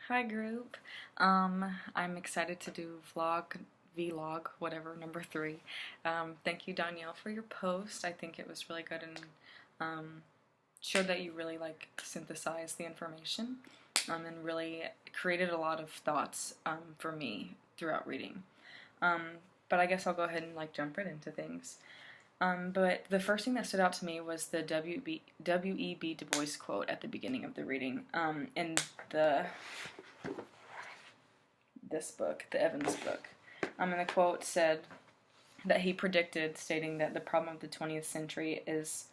Hi group. I'm excited to do vlog, whatever, number 3. Thank you Danielle for your post. I think it was really good and um, showed that you really synthesized the information and really created a lot of thoughts for me throughout reading. Um, but I guess I'll go ahead and jump right into things. But the first thing that stood out to me was the W.E.B. Du Bois quote at the beginning of the reading. In this book, the Evans book. And the quote said that he predicted, stating that the problem of the 20th century is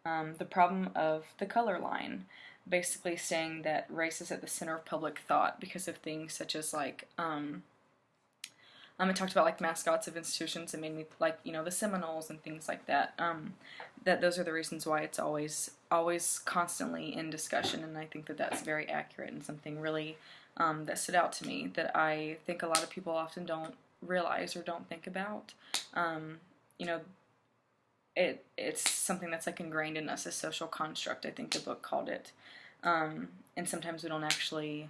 the problem of the color line, basically saying that race is at the center of public thought because of things such as it talked about mascots of institutions and made me the Seminoles and things like that. That those are the reasons why it's always constantly in discussion, and I think that that's very accurate and something really that stood out to me that I think a lot of people often don't realize or don't think about. You know, it's something that's ingrained in us, a social construct, I think the book called it, and sometimes we don't actually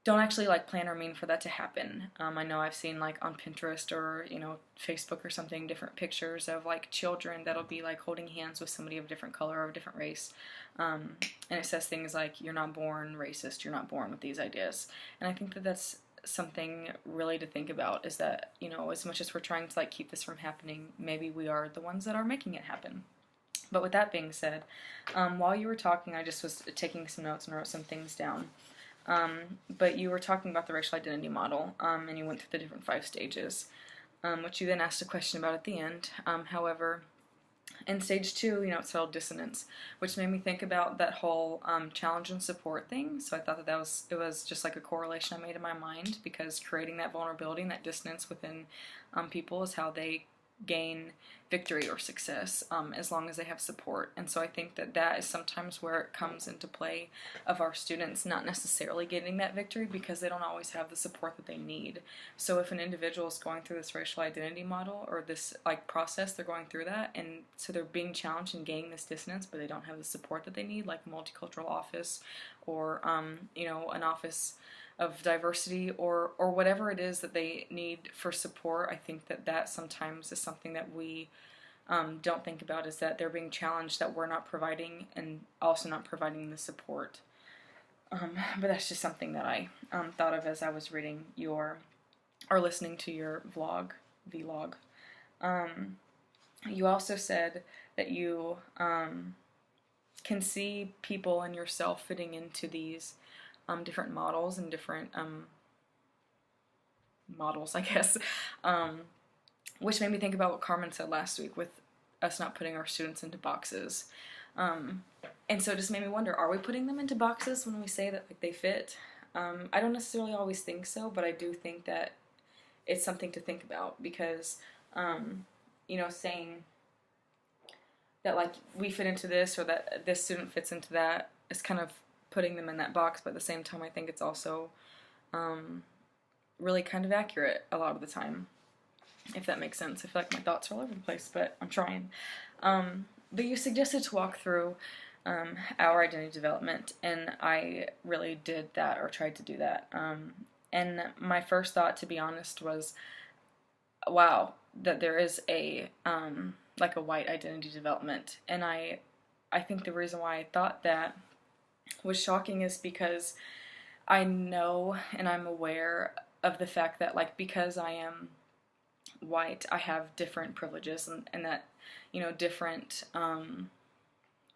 plan or mean for that to happen. I know I've seen on Pinterest or Facebook or something different pictures of children that'll be holding hands with somebody of a different color or a different race, and it says things like "You're not born racist. You're not born with these ideas." And I think that that's something really to think about. Is that as much as we're trying to keep this from happening, maybe we are the ones that are making it happen. But with that being said, while you were talking, I just was taking some notes and wrote some things down. But you were talking about the racial identity model, and you went through the different 5 stages, which you then asked a question about at the end. However, in stage 2, it's called dissonance, which made me think about that whole challenge and support thing. So I thought that it was just a correlation I made in my mind, because creating that vulnerability and that dissonance within people is how they gain victory or success, as long as they have support. And so I think that that is sometimes where it comes into play of our students not necessarily getting that victory because they don't always have the support that they need. So if an individual is going through this racial identity model or this process, they're going through that, and so they're being challenged and gaining this dissonance, but they don't have the support that they need, like a multicultural office or an office of diversity or whatever it is that they need for support. I think that sometimes is something that we don't think about, is that they're being challenged, that we're not providing, and also not providing the support. But that's just something that I thought of as I was reading or listening to your vlog. You also said that you can see people and yourself fitting into these different models and different models, I guess, which made me think about what Carmen said last week with us not putting our students into boxes. And so it just made me wonder, are we putting them into boxes when we say that they fit? I don't necessarily always think so, but I do think that it's something to think about, because saying that we fit into this or that this student fits into that is kind of putting them in that box, but at the same time I think it's also really kind of accurate a lot of the time, if that makes sense. I feel like my thoughts are all over the place, but I'm trying. But you suggested to walk through our identity development, and I really did that, or tried to do that. And my first thought, to be honest, was, wow, that there is a white identity development. And I think the reason why I thought that was shocking is because I know and I'm aware of the fact that because I am white, I have different privileges and that different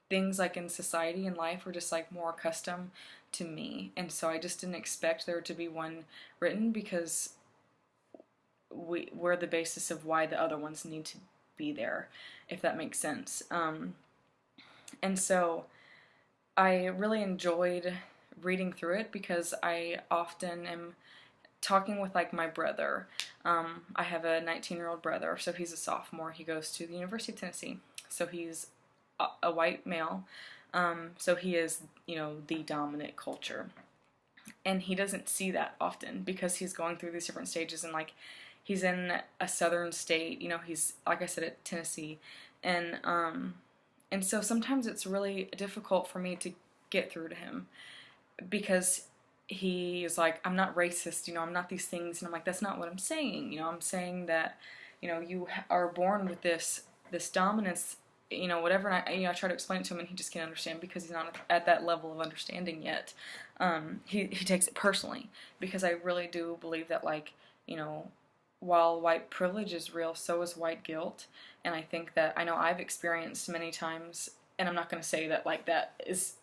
things in society and life are just more custom to me, and so I just didn't expect there to be one written, because we're the basis of why the other ones need to be there, if that makes sense. And so I really enjoyed reading through it, because I often am talking with my brother. I have a 19-year-old brother, so he's a sophomore. He goes to the University of Tennessee, so he's a white male. So he is, the dominant culture, and he doesn't see that often because he's going through these different stages, and he's in a southern state. He's, like I said, at Tennessee, and so sometimes it's really difficult for me to get through to him, because he is like, I'm not racist, I'm not these things, and I'm like, that's not what I'm saying. I'm saying that, you are born with this dominance, whatever. And I try to explain it to him, and he just can't understand because he's not at that level of understanding yet. He takes it personally because I really do believe that, like, while white privilege is real, so is white guilt. And I think that I know I've experienced many times, and I'm not going to say that like that is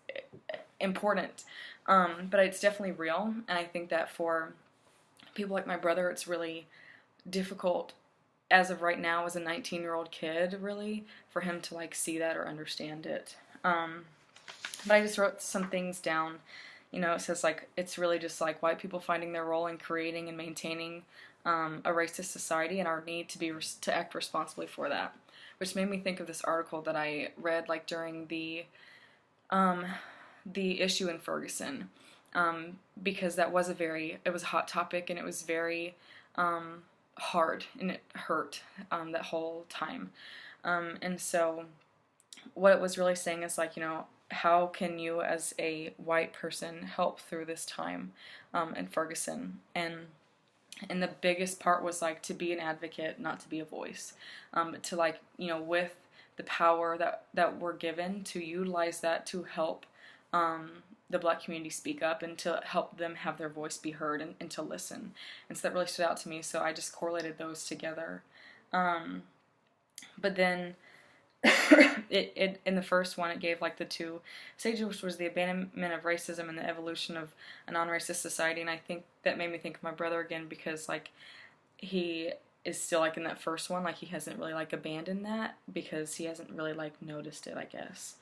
important, but it's definitely real. And I think that for people like my brother, it's really difficult as of right now as a 19-year-old kid, really, for him to like see that or understand it. But I just wrote some things down. It says like it's really just like white people finding their role in creating and maintaining a racist society and our need to act responsibly for that, which made me think of this article that I read like during the issue in Ferguson, because that was it was a hot topic, and it was very hard, and it hurt that whole time. And so what it was really saying is like, how can you as a white person help through this time in Ferguson? And the biggest part was like to be an advocate, not to be a voice, to like, with the power that we're given, to utilize that to help the Black community speak up and to help them have their voice be heard, and to listen. And so that really stood out to me, so I just correlated those together. But then it in the first one, it gave like the two stages, which was the abandonment of racism and the evolution of a non-racist society. And I think that made me think of my brother again, because like he is still like in that first one, like he hasn't really like abandoned that because he hasn't really like noticed it, I guess.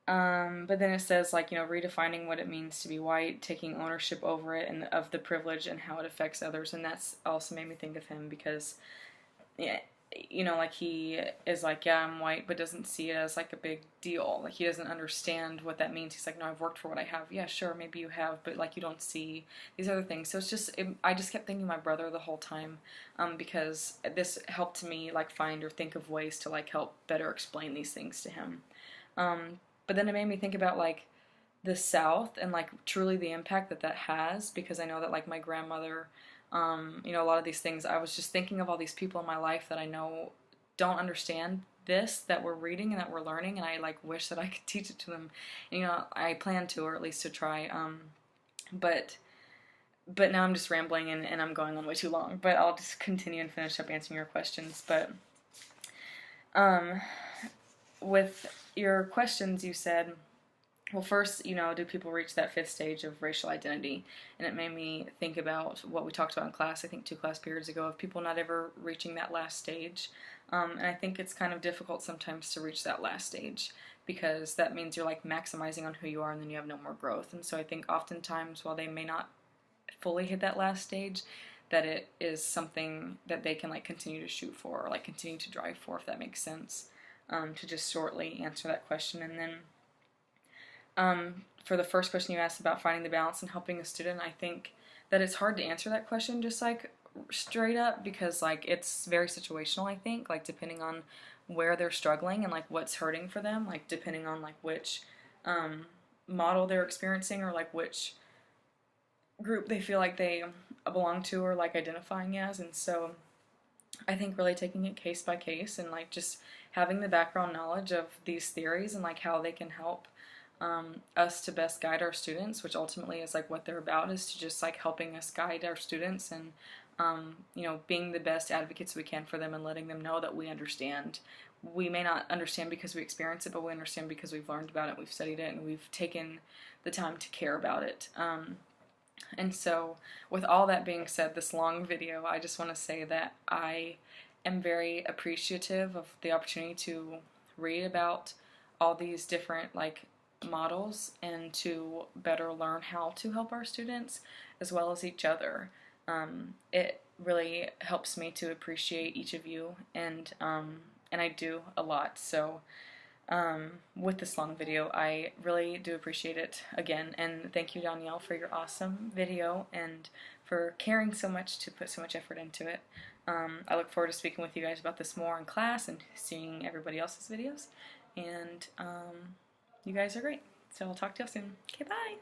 But then it says like, redefining what it means to be white, taking ownership over it and of the privilege and how it affects others. And that's also made me think of him because, yeah, like he is like, yeah, I'm white, but doesn't see it as like a big deal. Like he doesn't understand what that means. He's like, no, I've worked for what I have. Yeah, sure, maybe you have, but like you don't see these other things. So it's just, I just kept thinking of my brother the whole time, because this helped me like find or think of ways to like help better explain these things to him. But then it made me think about like the South and like truly the impact that has, because I know that like my grandmother, a lot of these things, I was just thinking of all these people in my life that I know don't understand this, that we're reading and that we're learning, and I like wish that I could teach it to them. And, I plan to, or at least to try, but now I'm just rambling and I'm going on way too long, but I'll just continue and finish up answering your questions. But with your questions, you said, well, first, do people reach that fifth stage of racial identity? And it made me think about what we talked about in class, I think 2 class periods ago, of people not ever reaching that last stage. And I think it's kind of difficult sometimes to reach that last stage, because that means you're like maximizing on who you are and then you have no more growth. And so I think oftentimes, while they may not fully hit that last stage, that it is something that they can like continue to shoot for, or like continue to drive for, if that makes sense. To just shortly answer that question. And then for the first question you asked about finding the balance and helping a student, I think that it's hard to answer that question just like straight up, because like it's very situational, I think, like depending on where they're struggling and like what's hurting for them, like depending on like which model they're experiencing, or like which group they feel like they belong to or like identifying as. And so I think really taking it case by case and like just having the background knowledge of these theories and like how they can help us to best guide our students, which ultimately is like what they're about, is to just like helping us guide our students and being the best advocates we can for them and letting them know that we understand. We may not understand because we experience it, but we understand because we've learned about it, we've studied it, and we've taken the time to care about it. And so with all that being said, this long video, I just want to say that I am very appreciative of the opportunity to read about all these different like models and to better learn how to help our students as well as each other. It really helps me to appreciate each of you, and I do a lot. So with this long video, I really do appreciate it again, and thank you, Danielle, for your awesome video and for caring so much to put so much effort into it. I look forward to speaking with you guys about this more in class and seeing everybody else's videos, and you guys are great. So I'll talk to you soon. Okay, bye.